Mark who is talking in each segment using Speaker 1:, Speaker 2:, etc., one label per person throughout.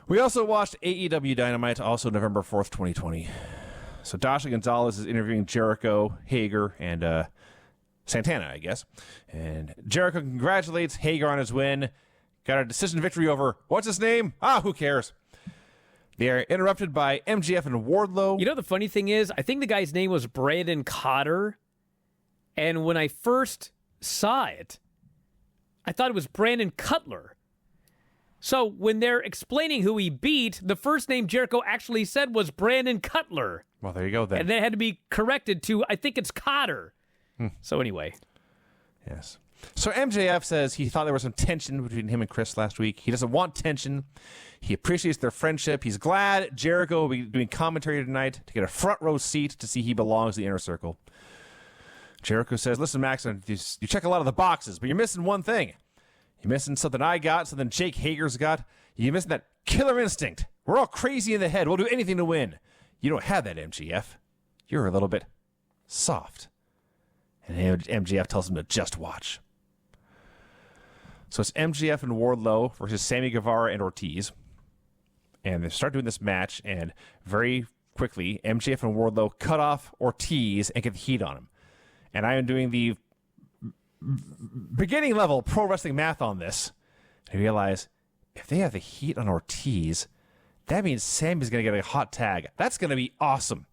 Speaker 1: We also watched AEW Dynamite, also November 4th, 2020. So Dasha Gonzalez is interviewing Jericho, Hager, and Santana, I guess. And Jericho congratulates Hager on his win. Got a decision victory over, what's his name? Who cares? They are interrupted by MJF and Wardlow.
Speaker 2: You know, the funny thing is, I think the guy's name was Brandon Cotter. And when I first saw it, I thought it was Brandon Cutler. So when they're explaining who he beat, the first name Jericho actually said was Brandon Cutler.
Speaker 1: Well, there you go then.
Speaker 2: And then it had to be corrected to, I think it's Cotter. So anyway.
Speaker 1: Yes. So MJF says he thought there was some tension between him and Chris last week. He doesn't want tension. He appreciates their friendship. He's glad Jericho will be doing commentary tonight to get a front row seat to see he belongs in the inner circle. Jericho says, listen, Max, you check a lot of the boxes, but you're missing one thing. You're missing something I got, something Jake Hager's got. You're missing that killer instinct. We're all crazy in the head. We'll do anything to win. You don't have that, MJF. You're a little bit soft. And MJF tells him to just watch. So it's MJF and Wardlow versus Sammy Guevara and Ortiz. And they start doing this match, and very quickly, MJF and Wardlow cut off Ortiz and get the heat on him. And I am doing the beginning level pro wrestling math on this. I realize if they have the heat on Ortiz, that means Sammy's going to get a hot tag. That's going to be awesome.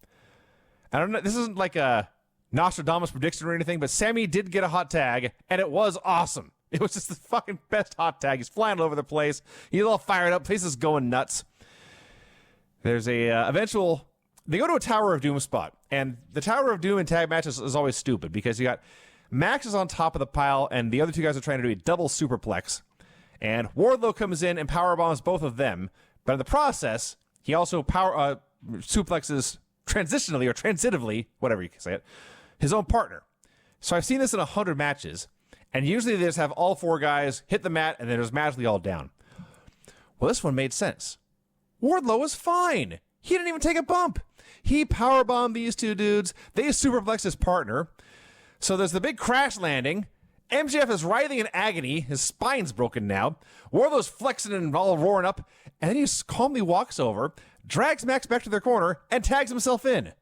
Speaker 1: I don't know. This isn't like a Nostradamus prediction or anything, but Sammy did get a hot tag, and it was awesome. It was just the fucking best hot tag. He's flying all over the place. He's all fired up. Place is going nuts. There's a eventual... They go to a Tower of Doom spot, and the Tower of Doom in tag matches is always stupid because you got Max is on top of the pile, and the other two guys are trying to do a double superplex, and Wardlow comes in and powerbombs both of them, but in the process, he also suplexes transitionally or transitively, whatever you can say it, his own partner. So I've seen this in 100 matches, and usually they just have all four guys hit the mat, and then they're just magically all down. Well, this one made sense. Wardlow was fine. He didn't even take a bump. He powerbombed these two dudes. They superplexed his partner. So there's the big crash landing. MJF is writhing in agony. His spine's broken now. Wardlow's flexing and all roaring up. And then he calmly walks over, drags Max back to their corner, and tags himself in.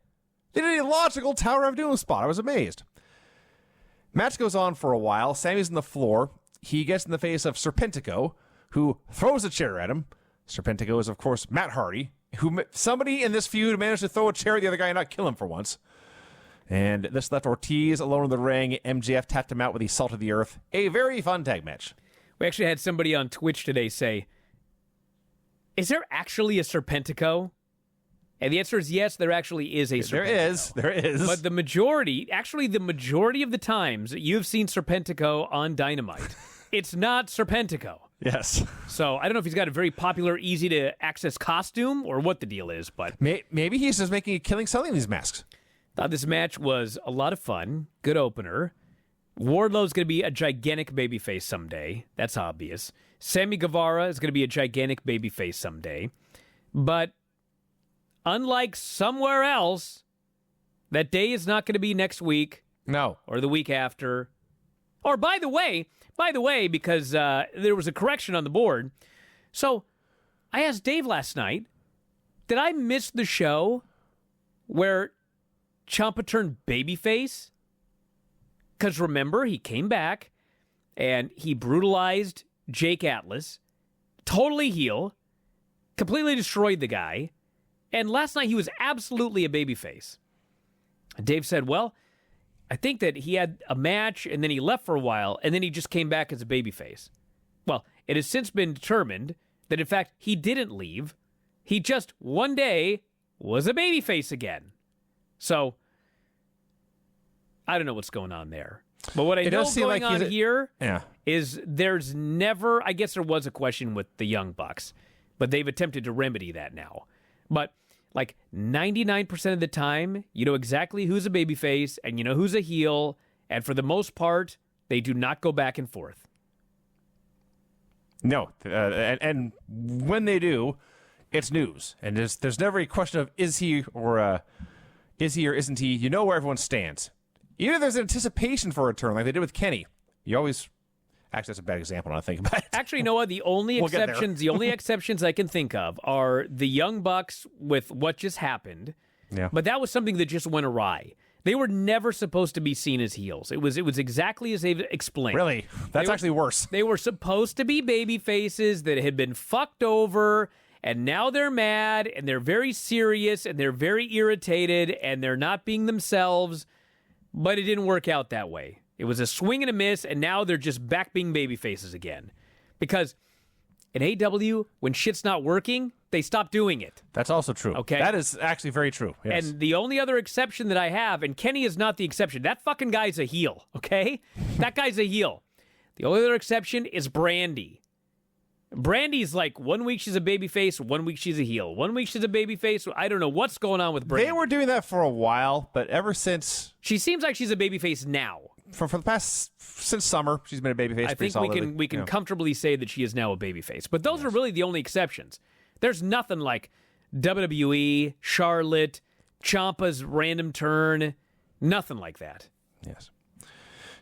Speaker 1: They did a logical Tower of Doom spot. I was amazed. Match goes on for a while. Sammy's on the floor. He gets in the face of Serpentico, who throws a chair at him. Serpentico is, of course, Matt Hardy, who somebody in this feud managed to throw a chair at the other guy and not kill him for once. And this left Ortiz alone in the ring. MJF tapped him out with the Salt of the Earth. A very fun tag match.
Speaker 2: We actually had somebody on Twitch today say, is there actually a Serpentico? And the answer is yes, there actually is a Serpentico.
Speaker 1: There is.
Speaker 2: But the majority of the times that you've seen Serpentico on Dynamite, it's not Serpentico.
Speaker 1: Yes.
Speaker 2: So I don't know if he's got a very popular, easy to access costume or what the deal is, but
Speaker 1: maybe he's just making a killing selling these masks.
Speaker 2: Thought this match was a lot of fun. Good opener. Wardlow's going to be a gigantic babyface someday. That's obvious. Sammy Guevara is going to be a gigantic babyface someday. But unlike somewhere else, that day is not going to be next week.
Speaker 1: No.
Speaker 2: Or the week after. Or by the way, because there was a correction on the board. So I asked Dave last night, did I miss the show where Ciampa turned babyface? Because remember, he came back and he brutalized Jake Atlas, totally heel, completely destroyed the guy, and last night he was absolutely a babyface. And Dave said, well, I think that he had a match and then he left for a while and then he just came back as a babyface. Well, it has since been determined that in fact he didn't leave. He just one day was a babyface again. So I don't know what's going on there. But what I know going on here is there's never, I guess there was a question with the Young Bucks, but they've attempted to remedy that now. But like 99% of the time, you know exactly who's a babyface and you know who's a heel, and for the most part, they do not go back and forth.
Speaker 1: No, and when they do, it's news, and there's never a question of is he or isn't he. You know where everyone stands. Either there's anticipation for a return, like they did with Kenny. You always, Actually, that's a bad example when I think about it.
Speaker 2: Actually, Noah, the only
Speaker 1: We'll get there.
Speaker 2: exceptions I can think of are the Young Bucks with what just happened.
Speaker 1: Yeah.
Speaker 2: But that was something that just went awry. They were never supposed to be seen as heels. It was exactly as they've explained.
Speaker 1: Really? That's actually worse.
Speaker 2: They were supposed to be baby faces that had been fucked over, and now they're mad, and they're very serious, and they're very irritated, and they're not being themselves, but it didn't work out that way. It was a swing and a miss, and now they're just back being baby faces again. Because in AEW, when shit's not working, they stop doing it.
Speaker 1: That's also true.
Speaker 2: Okay.
Speaker 1: That is actually very true. Yes.
Speaker 2: And the only other exception that I have, and Kenny is not the exception, that fucking guy's a heel, okay? That guy's a heel. The only other exception is Brandy. Brandy's like, 1 week she's a babyface, 1 week she's a heel. 1 week she's a babyface. I don't know what's going on with Brandy.
Speaker 1: They were doing that for a while, but ever since
Speaker 2: She seems like she's a babyface now.
Speaker 1: for the past since summer, she's been a babyface.
Speaker 2: I
Speaker 1: pretty
Speaker 2: think we
Speaker 1: solidly.
Speaker 2: can comfortably say that she is now a babyface. But those are really the only exceptions. There's nothing like WWE, Charlotte, Ciampa's random turn, nothing like that.
Speaker 1: Yes.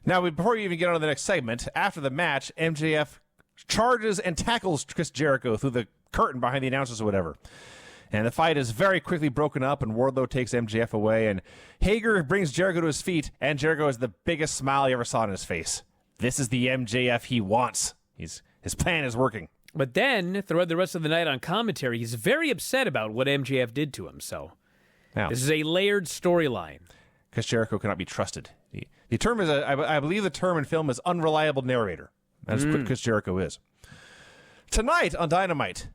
Speaker 1: Now, before you even get on to the next segment, after the match, MJF charges and tackles Chris Jericho through the curtain behind the announcers or whatever. And the fight is very quickly broken up, and Wardlow takes MJF away, and Hager brings Jericho to his feet, and Jericho has the biggest smile you ever saw on his face. This is the MJF he wants. His plan is working.
Speaker 2: But then, throughout the rest of the night on commentary, he's very upset about what MJF did to him. So
Speaker 1: Now,
Speaker 2: this is a layered storyline.
Speaker 1: Chris Jericho cannot be trusted. The term is, I believe the term in film is unreliable narrator. That's what Chris Jericho is. Tonight on Dynamite,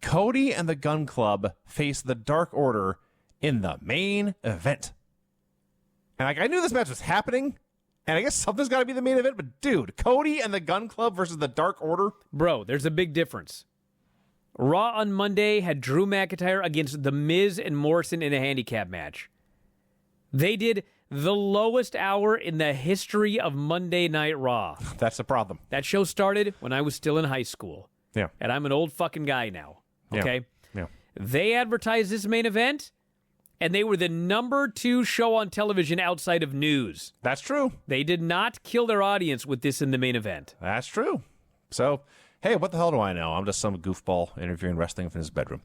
Speaker 1: Cody and the Gun Club face the Dark Order in the main event. And I knew this match was happening, and I guess something's got to be the main event, but dude, Cody and the Gun Club versus the Dark Order?
Speaker 2: Bro, there's a big difference. Raw on Monday had Drew McIntyre against The Miz and Morrison in a handicap match. They did the lowest hour in the history of Monday Night Raw.
Speaker 1: That's the problem.
Speaker 2: That show started when I was still in high school.
Speaker 1: Yeah.
Speaker 2: And I'm an old fucking guy now. Okay?
Speaker 1: Yeah.
Speaker 2: They advertised this main event, and they were the number 2 show on television outside of news.
Speaker 1: That's true.
Speaker 2: They did not kill their audience with this in the main event.
Speaker 1: That's true. So, hey, what the hell do I know? I'm just some goofball interviewing wrestling from his bedroom.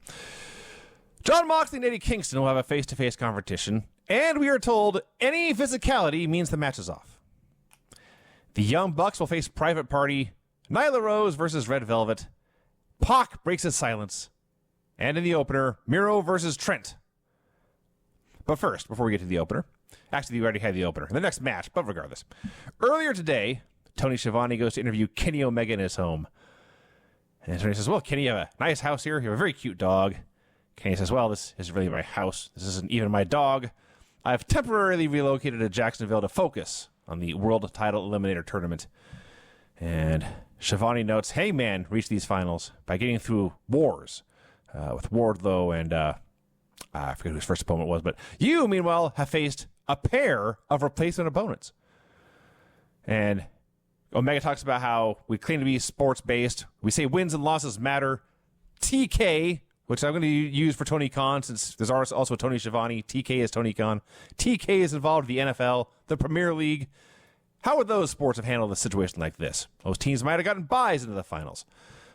Speaker 1: Jon Moxley and Eddie Kingston will have a face-to-face competition, and we are told any physicality means the match is off. The Young Bucks will face Private Party, Nyla Rose versus Red Velvet, Pac breaks his silence, and in the opener, Miro versus Trent. But first, before we get to the opener, actually, we already had the opener, the next match, but regardless. Earlier today, Tony Schiavone goes to interview Kenny Omega in his home. And Tony says, well, Kenny, you have a nice house here. You have a very cute dog. Kenny says, well, this isn't really my house. This isn't even my dog. I've temporarily relocated to Jacksonville to focus on the World Title Eliminator Tournament. And Schiavone notes, Hangman reached these finals by getting through wars with Wardlow and I forget who his first opponent was, but you, meanwhile, have faced a pair of replacement opponents. And Omega talks about how we claim to be sports-based. We say wins and losses matter. TK, which I'm going to use for Tony Khan, since there's also Tony Schiavone. TK is Tony Khan. TK is involved with the NFL, the Premier League. How would those sports have handled a situation like this? Those teams might have gotten buys into the finals.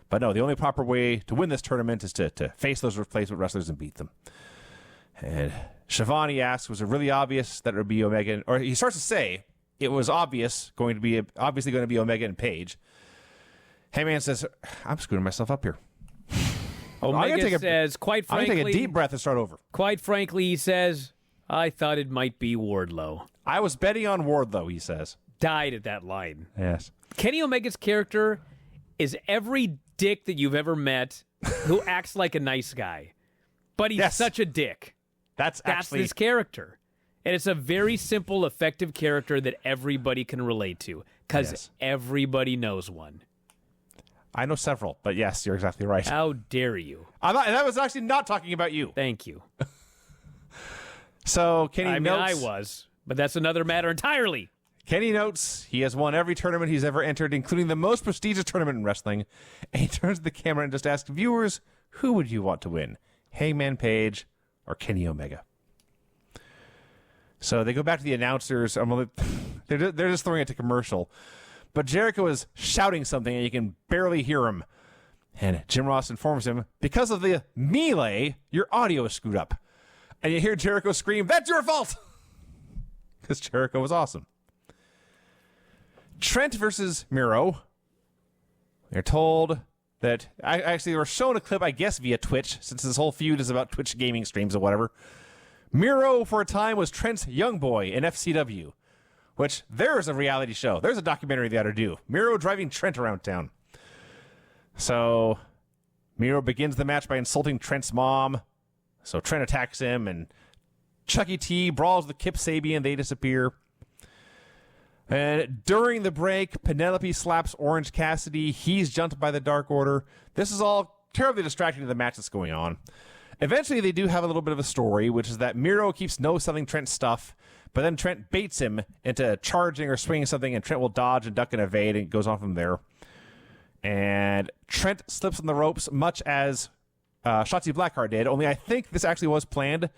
Speaker 1: But no, the only proper way to win this tournament is to face those replacement wrestlers and beat them. And Schiavone asks, was it really obvious that it would be Omega? Or he starts to say it was obviously going to be Omega and Page. Hangman says, I'm screwing myself up here.
Speaker 2: Omega says, quite
Speaker 1: I'm
Speaker 2: frankly,
Speaker 1: going to take a deep breath and start over.
Speaker 2: Quite frankly, he says, I thought it might be Wardlow.
Speaker 1: I was betting on Wardlow, he says.
Speaker 2: Died at that line.
Speaker 1: Yes.
Speaker 2: Kenny Omega's character is every dick that you've ever met who acts like a nice guy. But he's such a dick.
Speaker 1: That's
Speaker 2: his character. And it's a very simple, effective character that everybody can relate to because everybody knows one.
Speaker 1: I know several, but yes, you're exactly right.
Speaker 2: How dare you?
Speaker 1: That was actually not talking about you.
Speaker 2: Thank you.
Speaker 1: So Kenny notes...
Speaker 2: I was, but that's another matter entirely.
Speaker 1: Kenny notes he has won every tournament he's ever entered, including the most prestigious tournament in wrestling. And he turns to the camera and just asks viewers, who would you want to win? Hangman Page or Kenny Omega? So they go back to the announcers. They're just throwing it to commercial. but Jericho is shouting something and you can barely hear him. And Jim Ross informs him, because of the melee, your audio is screwed up. And you hear Jericho scream, "That's your fault!" Because Jericho was awesome. Trent versus Miro. They're told that, actually, they were shown a clip, I guess, via Twitch, since this whole feud is about Twitch gaming streams or whatever. Miro, for a time, was Trent's young boy in FCW, which there's a reality show. There's a documentary they ought to do. Miro driving Trent around town. So Miro begins the match by insulting Trent's mom. So Trent attacks him, and Chucky T brawls with Kip Sabian. They disappear. And during the break, Penelope slaps Orange Cassidy. He's jumped by the Dark Order. This is all terribly distracting to the match that's going on. Eventually, they do have a little bit of a story, which is that Miro keeps no-selling Trent's stuff, but then Trent baits him into charging or swinging something, and Trent will dodge and duck and evade, and it goes on from there. And Trent slips on the ropes, much as Shotzi Blackheart did, only I think this actually was planned,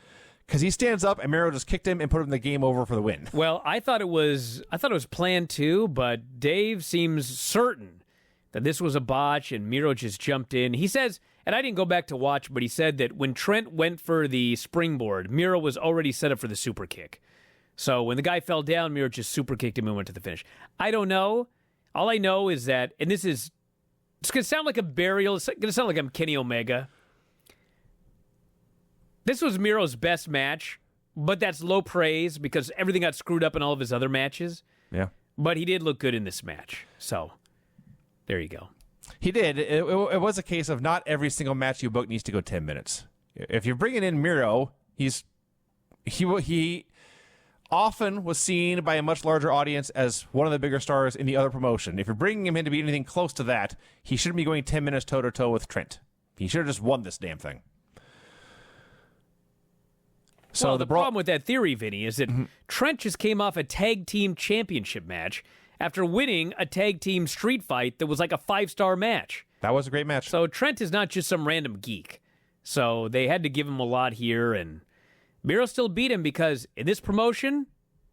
Speaker 1: because he stands up and Miro just kicked him and put him in the game over for the win.
Speaker 2: Well, I thought it was planned too, but Dave seems certain that this was a botch and Miro just jumped in. He says, and I didn't go back to watch, but he said that when Trent went for the springboard, Miro was already set up for the super kick. So when the guy fell down, Miro just super kicked him and went to the finish. I don't know. All I know is that, and it's going to sound like a burial. It's going to sound like I'm Kenny Omega. This was Miro's best match, but that's low praise because everything got screwed up in all of his other matches.
Speaker 1: Yeah.
Speaker 2: But he did look good in this match. So, there you go.
Speaker 1: He did. It was a case of not every single match you book needs to go 10 minutes. If you're bringing in Miro, he often was seen by a much larger audience as one of the bigger stars in the other promotion. If you're bringing him in to be anything close to that, he shouldn't be going 10 minutes toe-to-toe with Trent. He should have just won this damn thing. So
Speaker 2: well, the problem with that theory, Vinny, is that Trent just came off a tag team championship match after winning a tag team street fight that was like a 5-star match.
Speaker 1: That was a great match.
Speaker 2: So Trent is not just some random geek. So they had to give him a lot here, and Miro still beat him because in this promotion,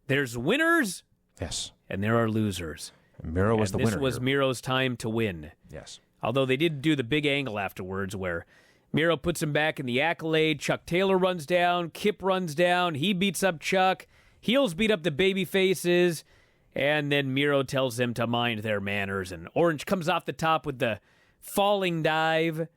Speaker 2: there's winners,
Speaker 1: yes,
Speaker 2: and there are losers.
Speaker 1: Miro was the winner.
Speaker 2: This was
Speaker 1: here.
Speaker 2: Miro's time to win.
Speaker 1: Yes.
Speaker 2: Although they did do the big angle afterwards where Miro puts him back in the Accolade, Chuck Taylor runs down, Kip runs down, he beats up Chuck, heels beat up the baby faces, and then Miro tells them to mind their manners, and Orange comes off the top with the falling dive.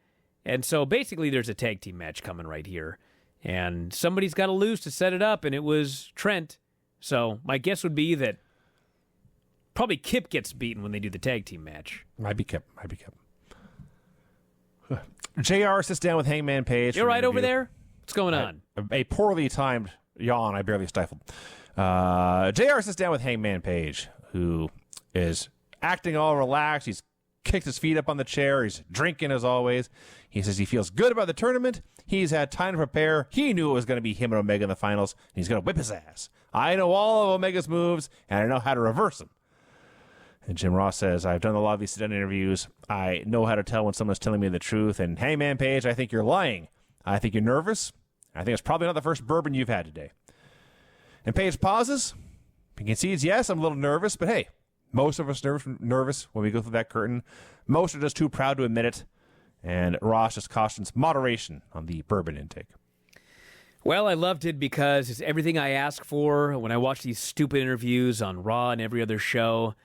Speaker 2: And so basically there's a tag team match coming right here. And somebody's got to lose to set it up, and it was Trent. So my guess would be that probably Kip gets beaten when they do the tag team match.
Speaker 1: Might be Kip. JR sits down with Hangman Page.
Speaker 2: You all right over there? What's going on?
Speaker 1: A poorly timed yawn I barely stifled. JR sits down with Hangman Page, who is acting all relaxed. He's kicked his feet up on the chair. He's drinking as always. He says he feels good about the tournament. He's had time to prepare. He knew it was going to be him and Omega in the finals. And he's going to whip his ass. I know all of Omega's moves, and I know how to reverse them. And Jim Ross says, I've done a lot of these sit-down interviews. I know how to tell when someone's telling me the truth. And Hangman Page, I think you're lying. I think you're nervous. I think it's probably not the first bourbon you've had today. And Page pauses. He concedes, yes, I'm a little nervous, but hey, most of us nervous when we go through that curtain. Most are just too proud to admit it. And Ross just cautions moderation on the bourbon intake.
Speaker 2: Well, I loved it because it's everything I ask for when I watch these stupid interviews on Raw and every other show.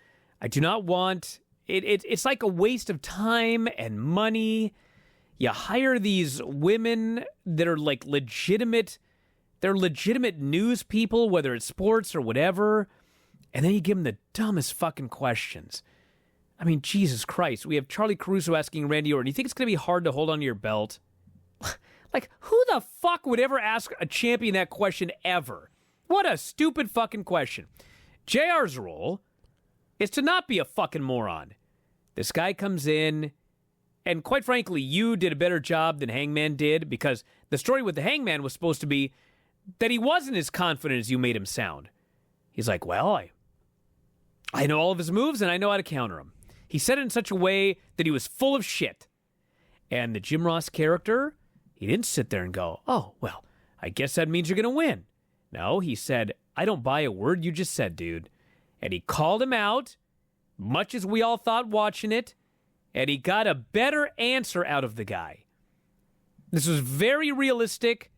Speaker 2: I do not want it. It's like a waste of time and money. You hire these women that are like legitimate. They're legitimate news people, whether it's sports or whatever, and then you give them the dumbest fucking questions. I mean, Jesus Christ. We have Charlie Caruso asking Randy Orton, do you think it's going to be hard to hold on to your belt? Like, who the fuck would ever ask a champion that question ever? What a stupid fucking question. JR's role is to not be a fucking moron. This guy comes in, and quite frankly, you did a better job than Hangman did, because the story with the Hangman was supposed to be that he wasn't as confident as you made him sound. He's like, well, I know all of his moves, and I know how to counter him. He said it in such a way that he was full of shit. And the Jim Ross character, he didn't sit there and go, oh, well, I guess that means you're going to win. No, he said, I don't buy a word you just said, dude. And he called him out, much as we all thought watching it, and he got a better answer out of the guy. This was very realistic.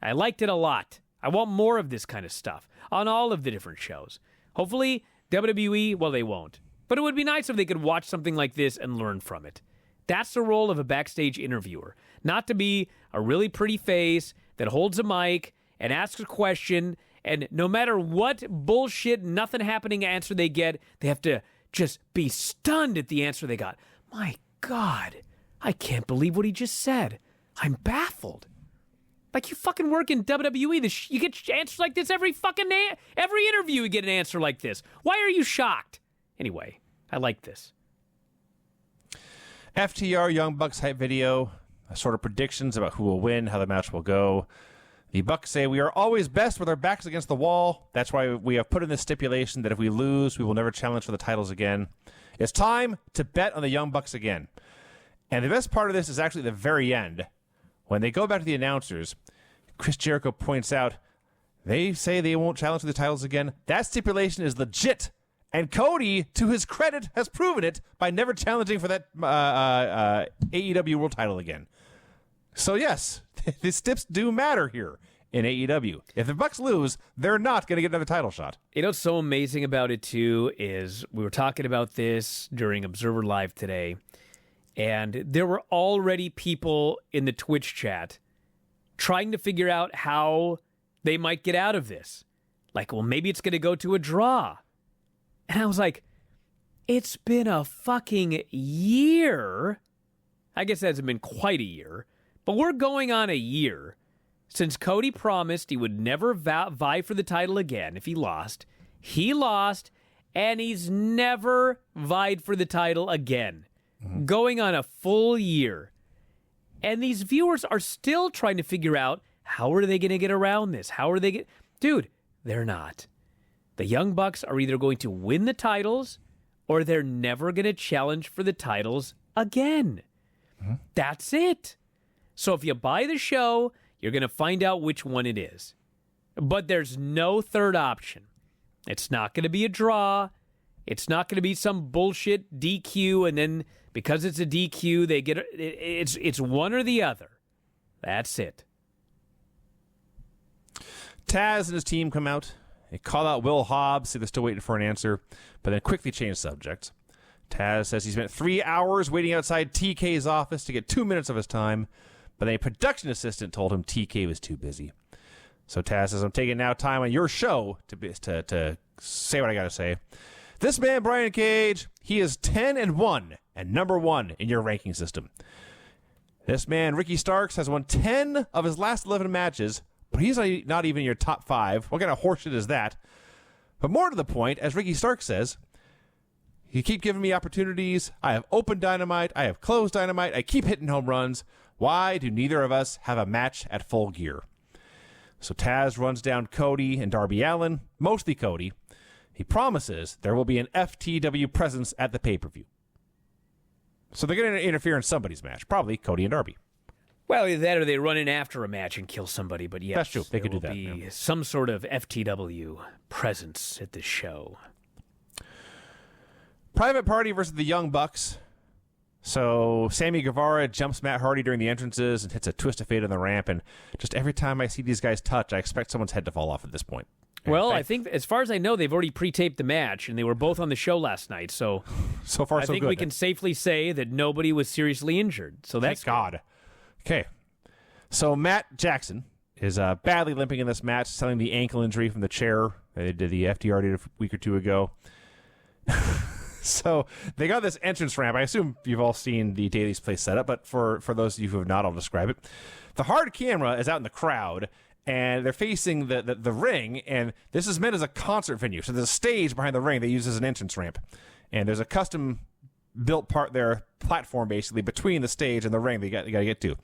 Speaker 2: I liked it a lot. I want more of this kind of stuff on all of the different shows. Hopefully, WWE, well, they won't. But it would be nice if they could watch something like this and learn from it. That's the role of a backstage interviewer. Not to be a really pretty face that holds a mic and asks a question, and no matter what bullshit, nothing happening answer they get, they have to just be stunned at the answer they got. My God, I can't believe what he just said. I'm baffled. Like, you fucking work in WWE. You get answers like this every interview. You get an answer like this. Why are you shocked? Anyway, I like this.
Speaker 1: FTR Young Bucks hype video, sort of predictions about who will win, how the match will go. The Bucks say, we are always best with our backs against the wall. That's why we have put in this stipulation that if we lose, we will never challenge for the titles again. It's time to bet on the Young Bucks again. And the best part of this is actually the very end. When they go back to the announcers, Chris Jericho points out, they say they won't challenge for the titles again. That stipulation is legit. And Cody, to his credit, has proven it by never challenging for that AEW World title again. So yes, the stips do matter here in AEW. If the Bucks lose, they're not going to get another title shot.
Speaker 2: You know what's so amazing about it, too, is we were talking about this during Observer Live today, and there were already people in the Twitch chat trying to figure out how they might get out of this. Like, well, maybe it's going to go to a draw. And I was like, it's been a fucking year. I guess it hasn't been quite a year, but we're going on a year since Cody promised he would never vie for the title again if he lost. He lost, and he's never vied for the title again. Going on a full year. And these viewers are still trying to figure out, how are they going to get around this? How are they Dude, they're not. The Young Bucks are either going to win the titles or they're never going to challenge for the titles again. That's it. So if you buy the show, you're going to find out which one it is. But there's no third option. It's not going to be a draw. It's not going to be some bullshit DQ, and then because it's a DQ, they get it's one or the other. That's it.
Speaker 1: Taz and his team come out. They call out Will Hobbs, say they're still waiting for an answer, but then quickly change subjects. Taz says he spent 3 hours waiting outside TK's office to get 2 minutes of his time, but a production assistant told him TK was too busy. So Taz says, I'm taking now time on your show to say what I got to say. This man, Brian Cage, he is 10-1 and number 1 in your ranking system. This man, Ricky Starks, has won 10 of his last 11 matches, but he's not even in your top 5. What kind of horseshit is that? But more to the point, as Ricky Starks says, you keep giving me opportunities. I have open Dynamite. I have closed Dynamite. I keep hitting home runs. Why do neither of us have a match at Full Gear? So Taz runs down Cody and Darby Allin, mostly Cody. He promises there will be an FTW presence at the pay-per-view. So they're going to interfere in somebody's match, probably Cody and Darby.
Speaker 2: Well, either that or they run in after a match and kill somebody, but yes,
Speaker 1: that's true. They could do that.
Speaker 2: There will be some sort of FTW presence at the show.
Speaker 1: Private Party versus the Young Bucks. So Sammy Guevara jumps Matt Hardy during the entrances and hits a twist of fate on the ramp, and just every time I see these guys touch, I expect someone's head to fall off at this point.
Speaker 2: Well, I think, as far as I know, they've already pre-taped the match, and they were both on the show last night. So
Speaker 1: far, so good.
Speaker 2: I think we can safely say that nobody was seriously injured. So that's
Speaker 1: Thank God. Okay. So Matt Jackson is badly limping in this match, selling the ankle injury from the chair they did the FTR did a week or two ago. So they got this entrance ramp. I assume you've all seen the Daily's Place setup, but for those of you who have not, I'll describe it. The hard camera is out in the crowd, and they're facing the ring, and this is meant as a concert venue. So there's a stage behind the ring they use as an entrance ramp. And there's a custom-built part there, platform basically, between the stage and the ring they got to get to.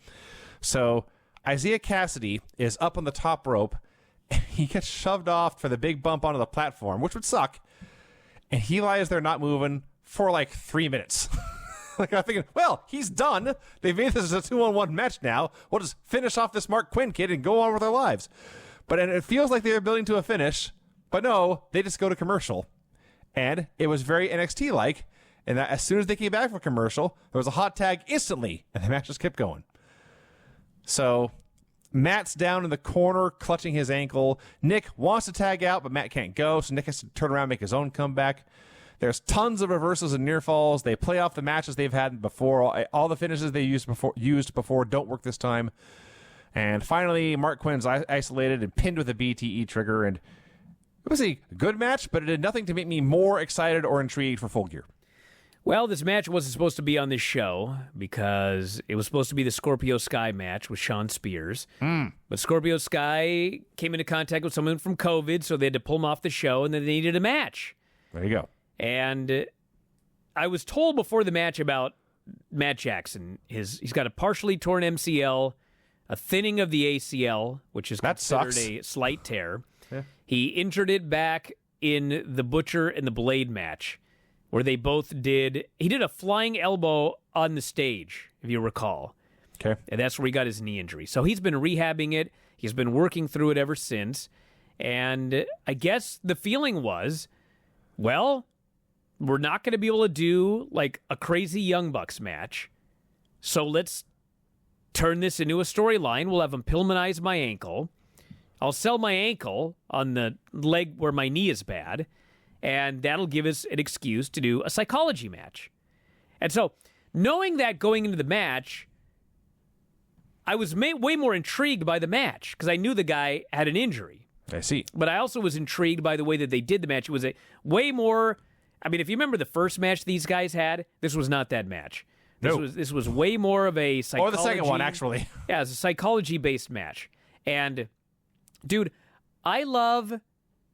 Speaker 1: So Isaiah Cassidy is up on the top rope, and he gets shoved off for the big bump onto the platform, which would suck. And he lies there not moving for like 3 minutes. Like, I'm thinking, well, he's done. They've made this a 2-on-1 match now. We'll just finish off this Mark Quinn kid and go on with our lives. But and it feels like they're building to a finish. But no, they just go to commercial. And it was very NXT-like, and that as soon as they came back from commercial, there was a hot tag instantly, and the match just kept going. So Matt's down in the corner, clutching his ankle. Nick wants to tag out, but Matt can't go, so Nick has to turn around and make his own comeback. There's tons of reversals and near falls. They play off the matches they've had before. All the finishes they used before don't work this time. And finally, Mark Quinn's isolated and pinned with a BTE trigger. And it was a good match, but it did nothing to make me more excited or intrigued for Full Gear.
Speaker 2: Well, this match wasn't supposed to be on this show because it was supposed to be the Scorpio Sky match with Shawn Spears. But Scorpio Sky came into contact with someone from COVID, so they had to pull him off the show, and then they needed a match.
Speaker 1: There you go.
Speaker 2: And I was told before the match about Matt Jackson. He's got a partially torn MCL, a thinning of the ACL, which is considered a slight tear.
Speaker 1: Yeah.
Speaker 2: He injured it back in the Butcher and the Blade match, where they both did a flying elbow on the stage, if you recall.
Speaker 1: Okay.
Speaker 2: And that's where he got his knee injury. So he's been rehabbing it. He's been working through it ever since. And I guess the feeling was, well, we're not going to be able to do like a crazy Young Bucks match. So let's turn this into a storyline. We'll have him Pillmanize my ankle. I'll sell my ankle on the leg where my knee is bad. And that'll give us an excuse to do a psychology match. And so, knowing that going into the match, I was way more intrigued by the match because I knew the guy had an injury.
Speaker 1: I see.
Speaker 2: But I also was intrigued by the way that they did the match. It was a way more... I mean, if you remember the first match these guys had, this was not that match. This was way more of a psychology...
Speaker 1: Or the second one, actually.
Speaker 2: Yeah, it's a psychology-based match. And, dude, I love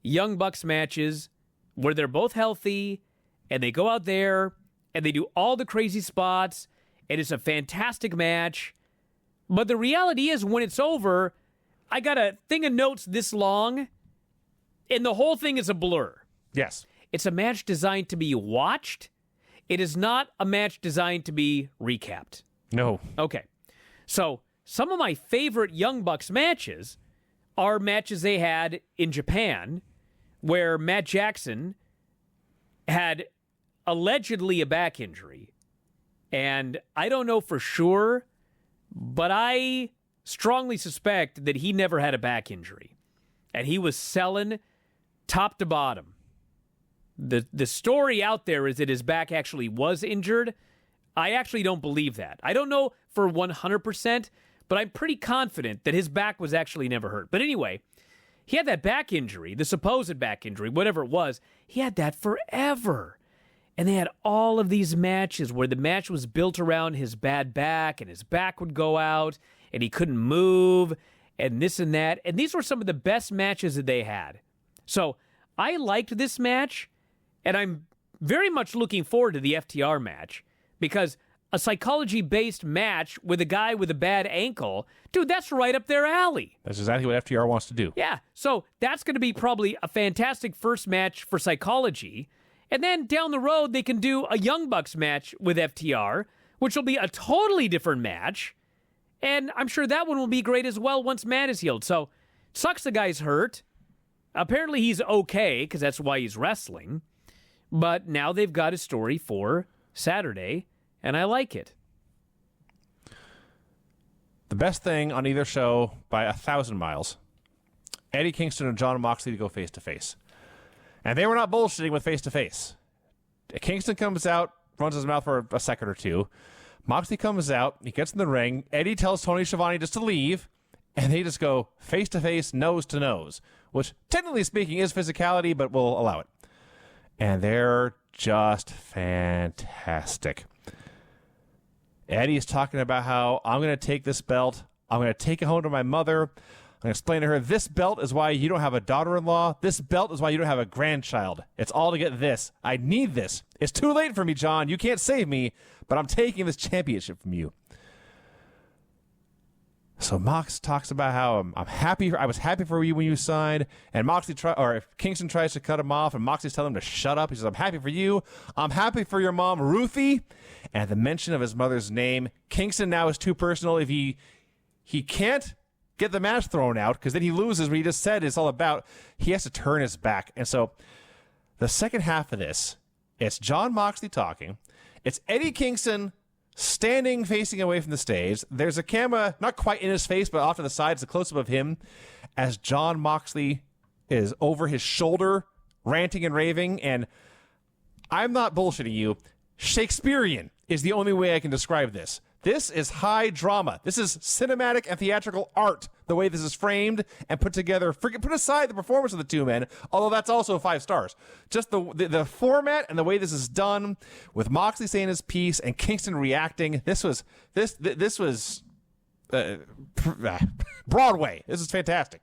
Speaker 2: Young Bucks matches where they're both healthy, and they go out there, and they do all the crazy spots, and it's a fantastic match. But the reality is, when it's over, I got a thing of notes this long, and the whole thing is a blur.
Speaker 1: Yes.
Speaker 2: It's a match designed to be watched. It is not a match designed to be recapped.
Speaker 1: No.
Speaker 2: Okay. So, some of my favorite Young Bucks matches are matches they had in Japan, where Matt Jackson had allegedly a back injury. And I don't know for sure, but I strongly suspect that he never had a back injury. And he was selling top to bottom. The story out there is that his back actually was injured. I actually don't believe that. I don't know for 100%, but I'm pretty confident that his back was actually never hurt. But anyway, he had that back injury, the supposed back injury, whatever it was. He had that forever. And they had all of these matches where the match was built around his bad back, and his back would go out, and he couldn't move, and this and that. And these were some of the best matches that they had. So I liked this match, and I'm very much looking forward to the FTR match, because a psychology-based match with a guy with a bad ankle, dude, that's right up their alley.
Speaker 1: That's exactly what FTR wants to do.
Speaker 2: Yeah, so that's going to be probably a fantastic first match for psychology. And then down the road, they can do a Young Bucks match with FTR, which will be a totally different match. And I'm sure that one will be great as well once Matt is healed. So, sucks the guy's hurt. Apparently he's okay, because that's why he's wrestling. But now they've got a story for Saturday, and I like it.
Speaker 1: The best thing on either show by 1,000 miles, Eddie Kingston and Jon Moxley to go face-to-face. And they were not bullshitting with face-to-face. Kingston comes out, runs his mouth for a second or two. Moxley comes out, he gets in the ring. Eddie tells Tony Schiavone just to leave, and they just go face-to-face, nose-to-nose, which, technically speaking, is physicality, but we'll allow it. And they're just fantastic. Eddie's talking about how I'm going to take this belt, I'm going to take it home to my mother, I'm going to explain to her, this belt is why you don't have a daughter-in-law, this belt is why you don't have a grandchild. It's all to get this. I need this. It's too late for me, John. You can't save me, but I'm taking this championship from you. So Mox talks about how I'm happy. I was happy for you when you signed, and Kingston tries to cut him off, and Moxley's telling him to shut up. He says, "I'm happy for you. I'm happy for your mom, Ruthie." And the mention of his mother's name, Kingston now is too personal. If he can't get the match thrown out, because then he loses what he just said it's all about. He has to turn his back, and so The second half of this, it's Jon Moxley talking. It's Eddie Kingston standing facing away from the stage. There's a camera not quite in his face, but off to the side. It's a close-up of him as Jon Moxley is over his shoulder ranting and raving. And I'm not bullshitting you. Shakespearean is the only way I can describe this. This is high drama. This is cinematic and theatrical art, the way this is framed and put together. Put aside the performance of the two men, although that's also 5 stars. Just the format and the way this is done, with Moxley saying his piece and Kingston reacting. This was Broadway. This is fantastic.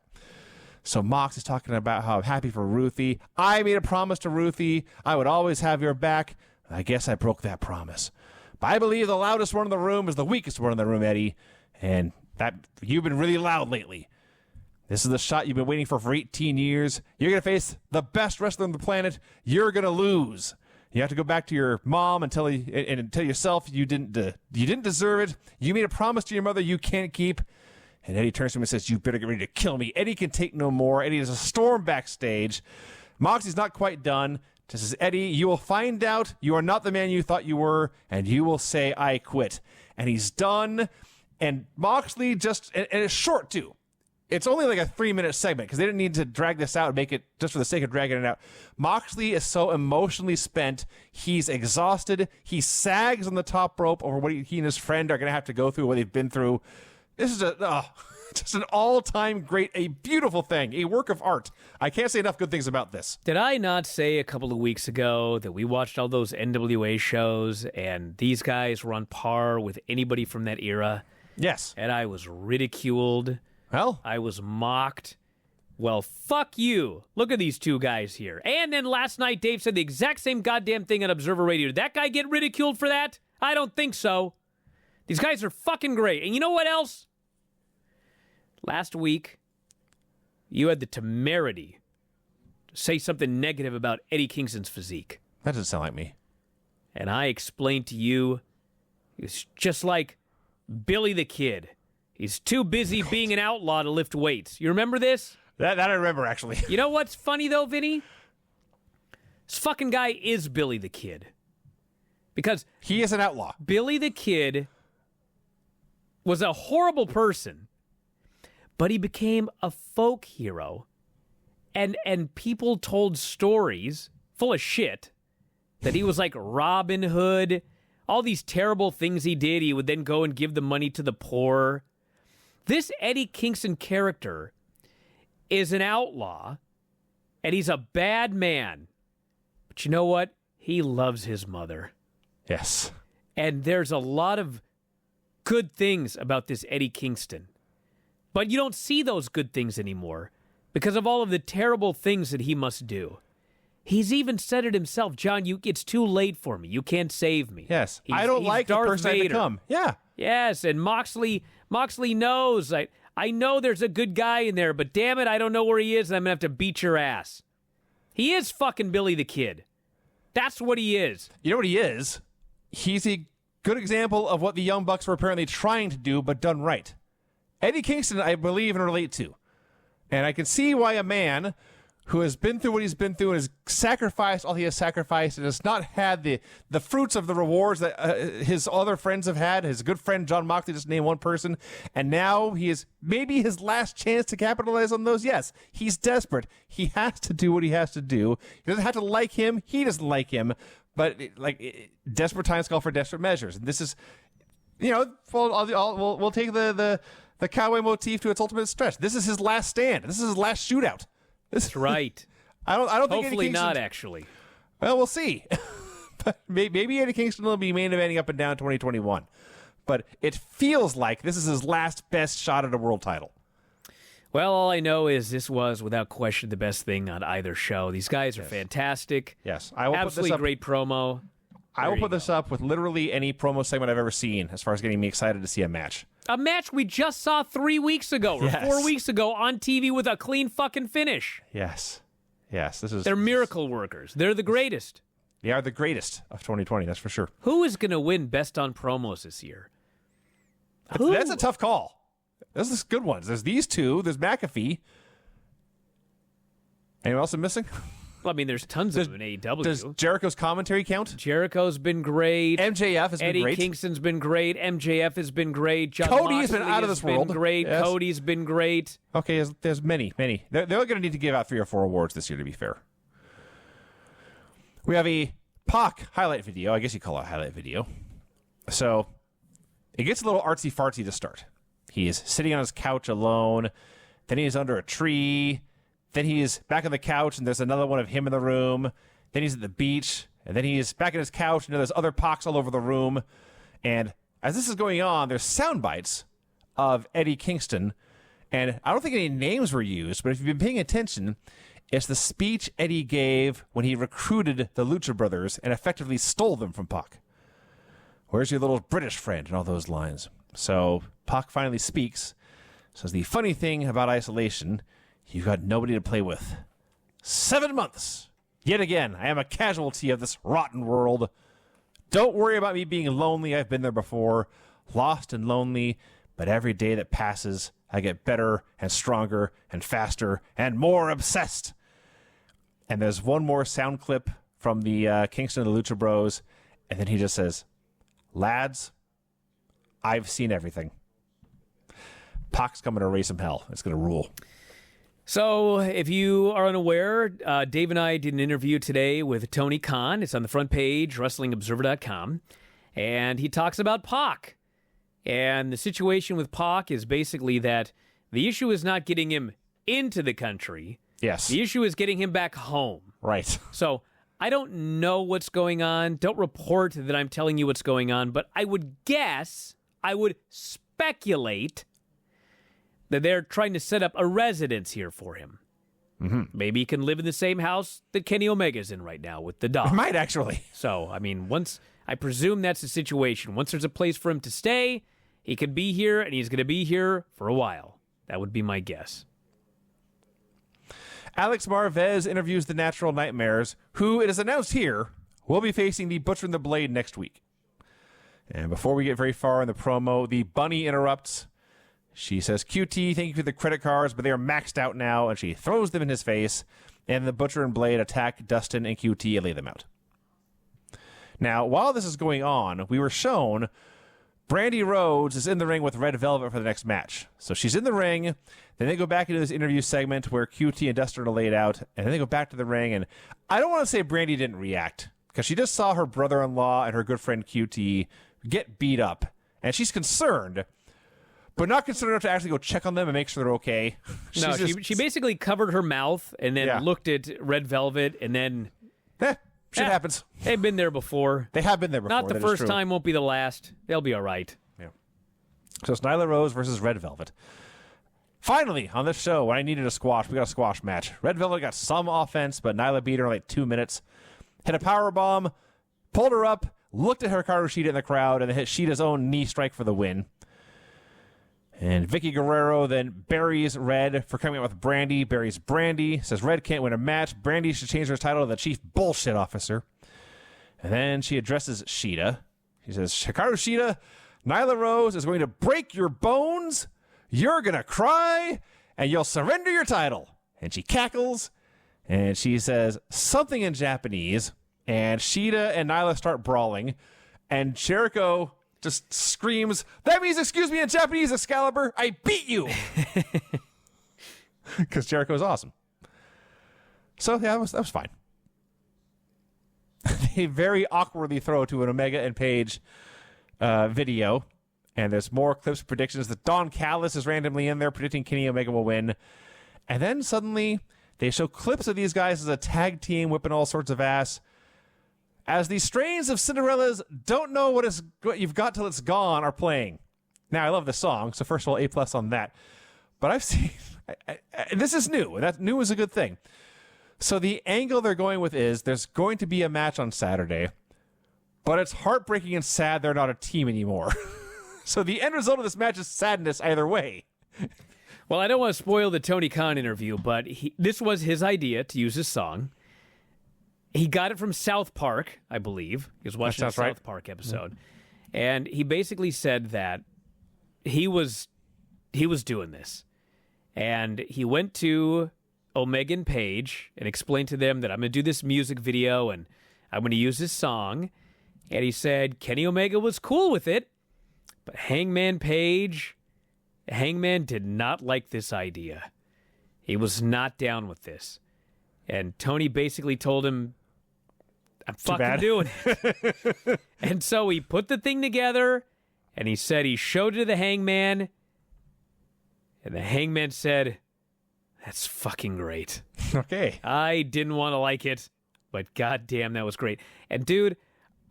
Speaker 1: So Mox is talking about how I'm happy for Ruthie. I made a promise to Ruthie. I would always have your back. I guess I broke that promise. But I believe the loudest one in the room is the weakest one in the room, Eddie. And that you've been really loud lately. This is the shot you've been waiting for 18 years. You're going to face the best wrestler on the planet. You're going to lose. You have to go back to your mom and tell yourself you didn't deserve it. You made a promise to your mother you can't keep. And Eddie turns to him and says, you better get ready to kill me. Eddie can take no more. Eddie is a storm backstage. Moxie's not quite done. Just says, Eddie, you will find out you are not the man you thought you were, and you will say, I quit. And he's done. And Moxley and it's short, too. It's only like a 3-minute segment because they didn't need to drag this out and make it just for the sake of dragging it out. Moxley is so emotionally spent. He's exhausted. He sags on the top rope over what he and his friend are going to have to go through, what they've been through. This is just an all-time great, a beautiful thing, a work of art. I can't say enough good things about this.
Speaker 2: Did I not say a couple of weeks ago that we watched all those NWA shows and these guys were on par with anybody from that era?
Speaker 1: Yes.
Speaker 2: And I was ridiculed.
Speaker 1: Well,
Speaker 2: I was mocked. Well, fuck you. Look at these two guys here. And then last night, Dave said the exact same goddamn thing on Observer Radio. Did that guy get ridiculed for that? I don't think so. These guys are fucking great. And you know what else? Last week, you had the temerity to say something negative about Eddie Kingston's physique.
Speaker 1: that doesn't sound like me.
Speaker 2: And I explained to you, it's just like Billy the Kid. He's too busy being an outlaw to lift weights. You remember this?
Speaker 1: That I remember, actually.
Speaker 2: You know what's funny, though, Vinny? This fucking guy is Billy the Kid. Because
Speaker 1: He is an outlaw.
Speaker 2: Billy the Kid was a horrible person, but he became a folk hero. And people told stories full of shit that he was like Robin Hood. All these terrible things he did, he would then go and give the money to the poor. This Eddie Kingston character is an outlaw, and he's a bad man. But you know what? He loves his mother.
Speaker 1: Yes.
Speaker 2: And there's a lot of good things about this Eddie Kingston. But you don't see those good things anymore because of all of the terrible things that he must do. He's even said it himself, John, it's too late for me. You can't save me.
Speaker 1: Yes.
Speaker 2: He's-
Speaker 1: I don't
Speaker 2: he's
Speaker 1: like
Speaker 2: Darth
Speaker 1: the person I've
Speaker 2: Vader.
Speaker 1: become. Yeah.
Speaker 2: Yes, and Moxley knows. I know there's a good guy in there, but damn it, I don't know where he is, and I'm going to have to beat your ass. He is fucking Billy the Kid. That's what he is.
Speaker 1: You know what he is? He's a good example of what the Young Bucks were apparently trying to do, but done right. Eddie Kingston, I believe and relate to. And I can see why a man who has been through what he's been through and has sacrificed all he has sacrificed and has not had the fruits of the rewards that his other friends have had. His good friend Jon Moxley, just named one person, and now he is maybe his last chance to capitalize on those. Yes, he's desperate. He has to do what he has to do. He doesn't have to like him. He doesn't like him. But desperate times call for desperate measures. And this is, we'll take the cowboy motif to its ultimate stretch. This is his last stand. This is his last shootout.
Speaker 2: That's right.
Speaker 1: I don't think
Speaker 2: Hopefully
Speaker 1: Eddie
Speaker 2: not,
Speaker 1: Kingston,
Speaker 2: actually.
Speaker 1: well, we'll see. But maybe Eddie Kingston will be main eventing up and down 2021. But it feels like this is his last best shot at a world title.
Speaker 2: Well, all I know is this was, without question, the best thing on either show. These guys are fantastic.
Speaker 1: Yes, I will
Speaker 2: Absolutely
Speaker 1: put this up.
Speaker 2: great promo.
Speaker 1: I will put this up with literally any promo segment I've ever seen, as far as getting me excited to see a match.
Speaker 2: A match we just saw 3 weeks ago or
Speaker 1: Yes.
Speaker 2: 4 weeks ago on TV with a clean fucking finish.
Speaker 1: Yes, this is.
Speaker 2: They're miracle workers. They're the greatest.
Speaker 1: They are the greatest of 2020. That's for sure.
Speaker 2: Who is going to win Best on Promos this year? Who?
Speaker 1: That's a tough call. Those are good ones. There's these two. There's McAfee. Anyone else I'm missing?
Speaker 2: Well, I mean, there's tons of them in AEW.
Speaker 1: Does Jericho's commentary count?
Speaker 2: Jericho's been great.
Speaker 1: MJF has
Speaker 2: Eddie
Speaker 1: been great.
Speaker 2: Kingston's been great. MJF has been great. John
Speaker 1: Cody has been
Speaker 2: Moxley
Speaker 1: out of this
Speaker 2: been
Speaker 1: world.
Speaker 2: Great.
Speaker 1: Yes.
Speaker 2: Cody's been great.
Speaker 1: Okay, there's many. They're going to need to give out 3 or 4 awards this year, to be fair. We have a Pac highlight video. I guess you call it a highlight video. So it gets a little artsy-fartsy to start. He is sitting on his couch alone. Then he's under a tree. Then he's back on the couch, and there's another one of him in the room. Then he's at the beach. And then he's back on his couch, and there's other Pacs all over the room. And as this is going on, there's sound bites of Eddie Kingston. And I don't think any names were used, but if you've been paying attention, it's the speech Eddie gave when he recruited the Lucha Brothers and effectively stole them from Pac. Where's your little British friend and all those lines? So Pac finally speaks. Says the funny thing about isolation, you've got nobody to play with. 7 months. Yet again, I am a casualty of this rotten world. Don't worry about me being lonely. I've been there before. Lost and lonely. But every day that passes, I get better and stronger and faster and more obsessed. And there's one more sound clip from the Kingston and the Lucha Bros. And then he just says, lads, I've seen everything. Pac's coming to raise some hell. It's going to rule.
Speaker 2: So, if you are unaware, Dave and I did an interview today with Tony Khan. It's on the front page, WrestlingObserver.com. And he talks about Pac. And the situation with Pac is basically that the issue is not getting him into the country.
Speaker 1: Yes.
Speaker 2: The issue is getting him back home.
Speaker 1: Right.
Speaker 2: So, I don't know what's going on. Don't report that I'm telling you what's going on. But I would guess, I would speculate that they're trying to set up a residence here for him. Mm-hmm. Maybe he can live in the same house that Kenny Omega's in right now with the dog.
Speaker 1: Might actually.
Speaker 2: So, I mean, I presume that's the situation. Once there's a place for him to stay, he can be here, and he's going to be here for a while. That would be my guess.
Speaker 1: Alex Marvez interviews the Natural Nightmares, who, it is announced here, will be facing the Butcher and the Blade next week. And before we get very far in the promo, the Bunny interrupts. She says, QT, thank you for the credit cards, but they are maxed out now, and she throws them in his face, and the Butcher and Blade attack Dustin and QT and lay them out. Now, while this is going on, we were shown Brandy Rhodes is in the ring with Red Velvet for the next match. So she's in the ring, then they go back into this interview segment where QT and Dustin are laid out, and then they go back to the ring, and I don't want to say Brandy didn't react, because she just saw her brother-in-law and her good friend QT get beat up, and she's concerned, but not concerned enough to actually go check on them and make sure they're okay.
Speaker 2: No, she basically covered her mouth and then looked at Red Velvet and then...
Speaker 1: Shit happens.
Speaker 2: They've been there before.
Speaker 1: They have been there before.
Speaker 2: Not the
Speaker 1: that
Speaker 2: first time, won't be the last. They'll be all right.
Speaker 1: Yeah. So it's Nyla Rose versus Red Velvet. Finally, on this show, when I needed a squash, we got a squash match. Red Velvet got some offense, but Nyla beat her in like 2 minutes. Hit a power bomb, pulled her up, looked at Hikaru Shida in the crowd, and then hit Shida's own knee strike for the win. And Vicky Guerrero then buries Red for coming out with Brandy, buries Brandy, says Red can't win a match. Brandy should change her title to the Chief Bullshit Officer. And then she addresses Shida. She says, Hikaru Shida, Nyla Rose is going to break your bones, you're going to cry, and you'll surrender your title. And she cackles, and she says something in Japanese, and Shida and Nyla start brawling, and Jericho just screams, that means excuse me in Japanese, Excalibur, I beat you! Because Jericho's awesome. So, yeah, that was fine. They very awkwardly throw to an Omega and Page video, and there's more clips, predictions that Don Callis is randomly in there predicting Kenny Omega will win. And then suddenly, they show clips of these guys as a tag team whipping all sorts of ass. As the strains of Cinderella's Don't Know What You've Got Till It's Gone are playing. Now, I love this song, so first of all, A+ on that. But I've seen... this is new, and that new is a good thing. So the angle they're going with is there's going to be a match on Saturday, but it's heartbreaking and sad they're not a team anymore. So the end result of this match is sadness either way.
Speaker 2: Well, I don't want to spoil the Tony Khan interview, but this was his idea to use this song. He got it from South Park, I believe. He was watching a South Park episode. Mm-hmm. And he basically said that he was doing this. And he went to Omega and Page and explained to them that I'm going to do this music video and I'm going to use this song. And he said Kenny Omega was cool with it, but Hangman did not like this idea. He was not down with this. And Tony basically told him, I'm fucking doing it. And so he put the thing together, and he said he showed it to the Hangman, and the Hangman said, that's fucking great.
Speaker 1: Okay.
Speaker 2: I didn't want to like it, but goddamn, that was great. And dude,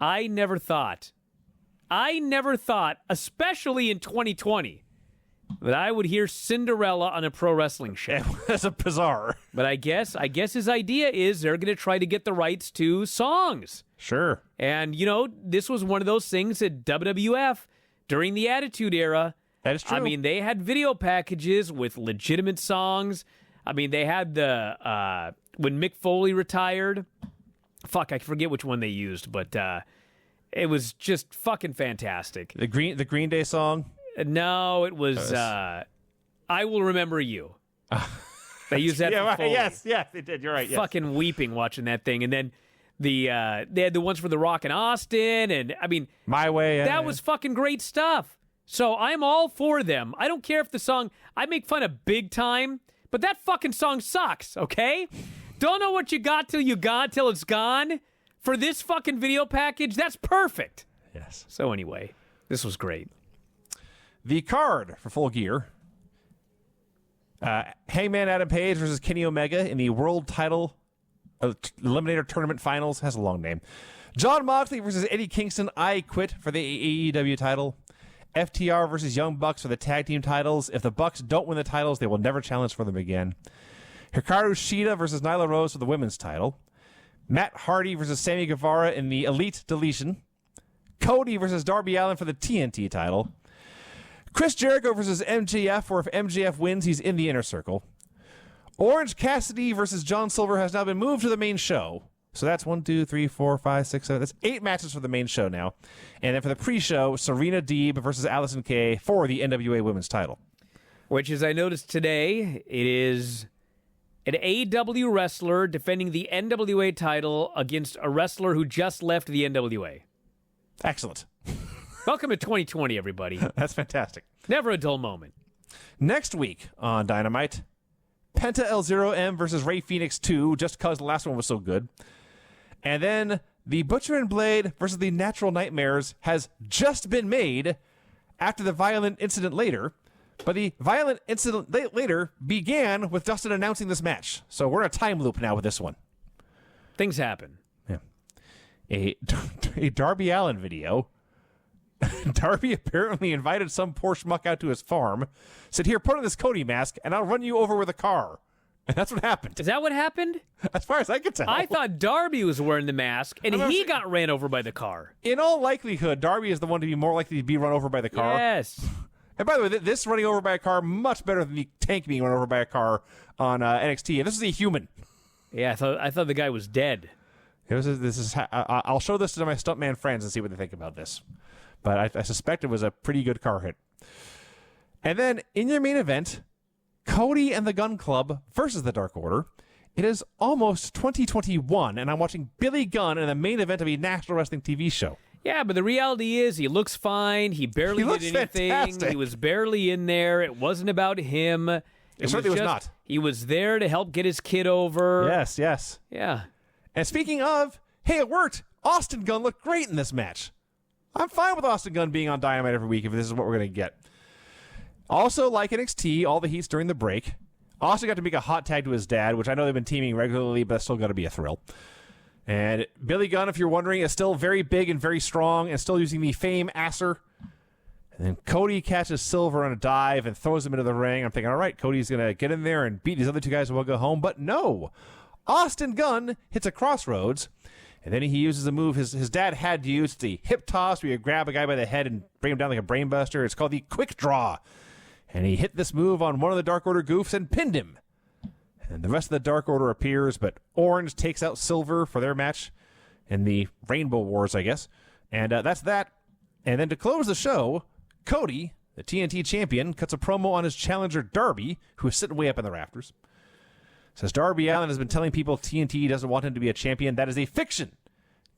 Speaker 2: I never thought, especially in 2020, that I would hear Cinderella on a pro wrestling show.
Speaker 1: That's a bizarre.
Speaker 2: But I guess his idea is they're going to try to get the rights to songs.
Speaker 1: Sure.
Speaker 2: And, this was one of those things that WWF, during the Attitude Era,
Speaker 1: that is true.
Speaker 2: I mean, they had video packages with legitimate songs. I mean, they had the, when Mick Foley retired, I forget which one they used, but it was just fucking fantastic.
Speaker 1: The Green Day song?
Speaker 2: No, it was I Will Remember You. They used that for Foley.
Speaker 1: Yes, they did. You're right. Yes.
Speaker 2: Fucking weeping watching that thing. And then they had the ones for The Rock and Austin. And, I mean,
Speaker 1: My Way.
Speaker 2: That was fucking great stuff. So I'm all for them. I don't care if the song, I make fun of Big Time, but that fucking song sucks, okay? Don't know what you got till it's gone. For this fucking video package, that's perfect.
Speaker 1: Yes.
Speaker 2: So anyway, this was great.
Speaker 1: The card for Full Gear. Hangman Adam Page versus Kenny Omega in the World Title Eliminator Tournament Finals. Has a long name. Jon Moxley versus Eddie Kingston. I Quit for the AEW title. FTR versus Young Bucks for the tag team titles. If the Bucks don't win the titles, they will never challenge for them again. Hikaru Shida versus Nyla Rose for the women's title. Matt Hardy versus Sammy Guevara in the Elite Deletion. Cody versus Darby Allin for the TNT title. Chris Jericho versus MJF, or if MJF wins, he's in the Inner Circle. Orange Cassidy versus John Silver has now been moved to the main show. So that's 1, 2, 3, 4, 5, 6, 7. That's 8 matches for the main show now. And then for the pre-show, Serena Deeb versus Allison Kay for the NWA Women's title.
Speaker 2: Which, as I noticed today, it is an AEW wrestler defending the NWA title against a wrestler who just left the NWA.
Speaker 1: Excellent.
Speaker 2: Welcome to 2020, everybody.
Speaker 1: That's fantastic.
Speaker 2: Never a dull moment.
Speaker 1: Next week on Dynamite, Penta El Zero M versus Rey Fenix 2, just because the last one was so good. And then the Butcher and Blade versus the Natural Nightmares has just been made after the violent incident later. But the violent incident later began with Dustin announcing this match. So we're in a time loop now with this one.
Speaker 2: Things happen.
Speaker 1: Yeah. A Darby Allin video. Darby apparently invited some poor schmuck out to his farm, said, here, put on this Cody mask, and I'll run you over with a car. And that's what happened.
Speaker 2: Is that what happened?
Speaker 1: As far as I could tell.
Speaker 2: I thought Darby was wearing the mask, and he got ran over by the car.
Speaker 1: In all likelihood, Darby is the one to be more likely to be run over by the car.
Speaker 2: Yes.
Speaker 1: And by the way, this running over by a car, much better than the Tank being run over by a car on NXT. And this is a human.
Speaker 2: Yeah, I thought the guy was dead.
Speaker 1: I'll show this to my stuntman friends and see what they think about this. But I suspect it was a pretty good car hit. And then, in your main event, Cody and the Gun Club versus the Dark Order. It is almost 2021, and I'm watching Billy Gunn in the main event of a National Wrestling TV show.
Speaker 2: Yeah, but the reality is he looks fine. He barely did anything.
Speaker 1: Fantastic.
Speaker 2: He was barely in there. It wasn't about him. It
Speaker 1: certainly was not.
Speaker 2: He was there to help get his kid over.
Speaker 1: Yes, yes.
Speaker 2: Yeah.
Speaker 1: And speaking of, hey, it worked. Austin Gunn looked great in this match. I'm fine with Austin Gunn being on Dynamite every week if this is what we're going to get. Also, like NXT, all the heats during the break. Austin got to make a hot tag to his dad, which I know they've been teaming regularly, but that's still got to be a thrill. And Billy Gunn, if you're wondering, is still very big and very strong and still using the Fame Asser. And then Cody catches Silver on a dive and throws him into the ring. I'm thinking, all right, Cody's going to get in there and beat these other two guys and we'll go home. But no. Austin Gunn hits a crossroads. And then he uses a move his dad had to use. It's the hip toss where you grab a guy by the head and bring him down like a brain buster. It's called the quick draw. And he hit this move on one of the Dark Order goofs and pinned him. And the rest of the Dark Order appears, but Orange takes out Silver for their match in the Rainbow Wars, I guess. And that's that. And then to close the show, Cody, the TNT champion, cuts a promo on his challenger Darby, who is sitting way up in the rafters. Says Darby Allin has been telling people TNT doesn't want him to be a champion. That is a fiction.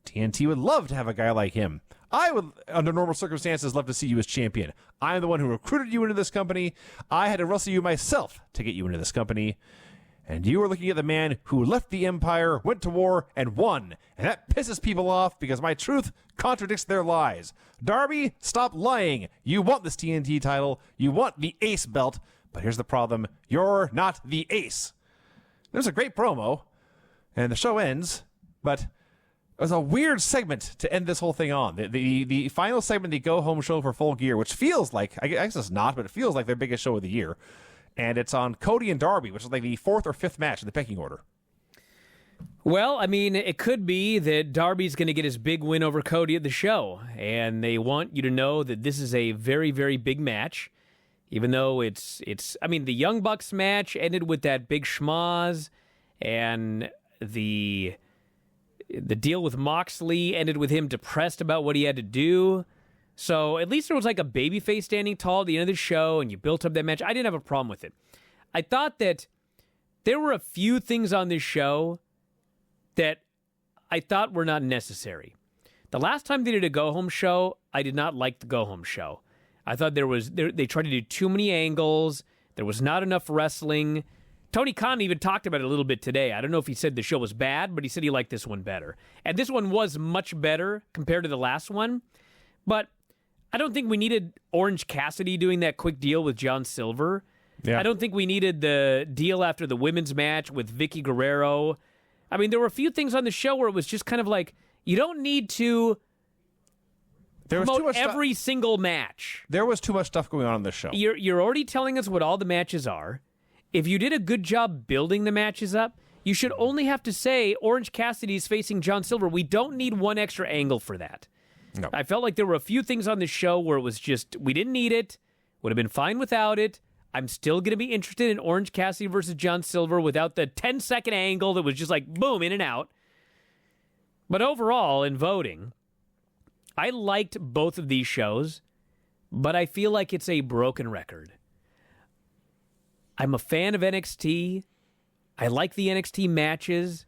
Speaker 1: TNT would love to have a guy like him. I would, under normal circumstances, love to see you as champion. I'm the one who recruited you into this company. I had to wrestle you myself to get you into this company. And you are looking at the man who left the Empire, went to war, and won. And that pisses people off because my truth contradicts their lies. Darby, stop lying. You want this TNT title. You want the Ace belt. But here's the problem. You're not the Ace. There's a great promo, and the show ends, but it was a weird segment to end this whole thing on. The final segment, the go-home show for Full Gear, which feels like, I guess it's not, but it feels like their biggest show of the year. And it's on Cody and Darby, which is like the 4th or 5th match in the pecking order.
Speaker 2: Well, I mean, it could be that Darby's going to get his big win over Cody at the show, and they want you to know that this is a very, very big match, even though it's. I mean, the Young Bucks match ended with that big schmoz, and the deal with Moxley ended with him depressed about what he had to do. So at least there was like a babyface standing tall at the end of the show, and you built up that match. I didn't have a problem with it. I thought that there were a few things on this show that I thought were not necessary. The last time they did a go-home show, I did not like the go-home show. I thought they tried to do too many angles. There was not enough wrestling. Tony Khan even talked about it a little bit today. I don't know if he said the show was bad, but he said he liked this one better. And this one was much better compared to the last one. But I don't think we needed Orange Cassidy doing that quick deal with John Silver. Yeah. I don't think we needed the deal after the women's match with Vicky Guerrero. I mean, there were a few things on the show where it was just kind of like, you don't need to promote every single match.
Speaker 1: There was too much stuff going on this show.
Speaker 2: You're already telling us what all the matches are. If you did a good job building the matches up, you should only have to say Orange Cassidy's facing John Silver. We don't need one extra angle for that. No. I felt like there were a few things on the show where it was just, we didn't need it, would have been fine without it. I'm still going to be interested in Orange Cassidy versus John Silver without the 10-second angle that was just like, boom, in and out. But overall, in voting, I liked both of these shows, but I feel like it's a broken record. I'm a fan of NXT. I like the NXT matches.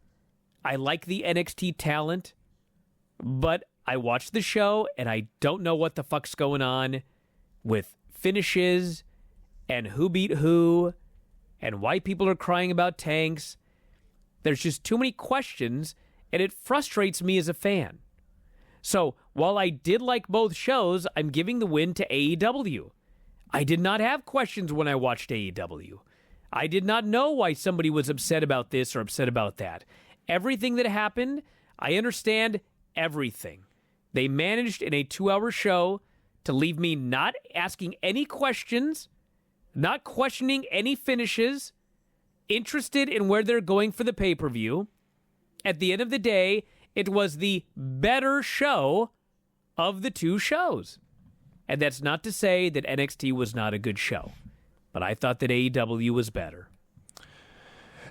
Speaker 2: I like the NXT talent, but I watched the show, and I don't know what the fuck's going on with finishes and who beat who and why people are crying about tanks. There's just too many questions, and it frustrates me as a fan. So while I did like both shows, I'm giving the win to AEW. I did not have questions when I watched AEW. I did not know why somebody was upset about this or upset about that. Everything that happened, I understand everything. They managed in a 2-hour show to leave me not asking any questions, not questioning any finishes, interested in where they're going for the pay-per-view. At the end of the day, it was the better show of the two shows. And that's not to say that NXT was not a good show, but I thought that AEW was better.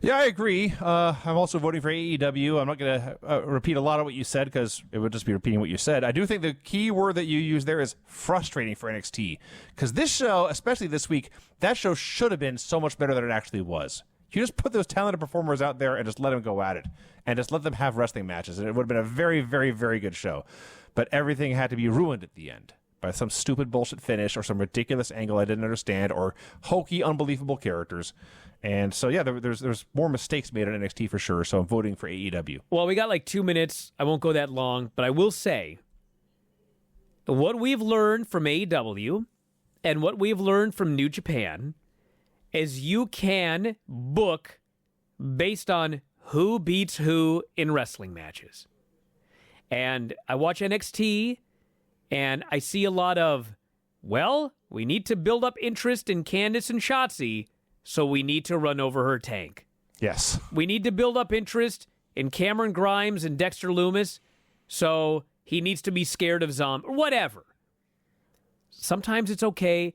Speaker 1: Yeah, I agree. I'm also voting for AEW. I'm not going to repeat a lot of what you said because it would just be repeating what you said. I do think the key word that you used there is frustrating for NXT because this show, especially this week, that show should have been so much better than it actually was. You just put those talented performers out there and just let them go at it and just let them have wrestling matches, and it would have been a very, very, very good show. But everything had to be ruined at the end by some stupid bullshit finish or some ridiculous angle I didn't understand or hokey, unbelievable characters. And so, yeah, there's more mistakes made on NXT for sure, so I'm voting for AEW.
Speaker 2: Well, we got like 2 minutes. I won't go that long, but I will say what we've learned from AEW and what we've learned from New Japan is you can book based on who beats who in wrestling matches. And I watch NXT, and I see a lot of, well, we need to build up interest in Candice and Shotzi, so we need to run over her tank.
Speaker 1: Yes.
Speaker 2: We need to build up interest in Cameron Grimes and Dexter Lumis, so he needs to be scared of or whatever. Sometimes it's okay.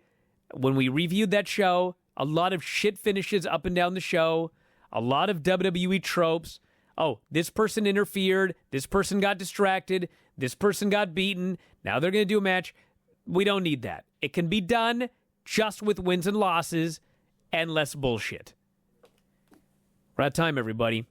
Speaker 2: When we reviewed that show, a lot of shit finishes up and down the show, a lot of WWE tropes. Oh, this person interfered, this person got distracted, this person got beaten, now they're going to do a match. We don't need that. It can be done just with wins and losses and less bullshit. We're out of time, everybody.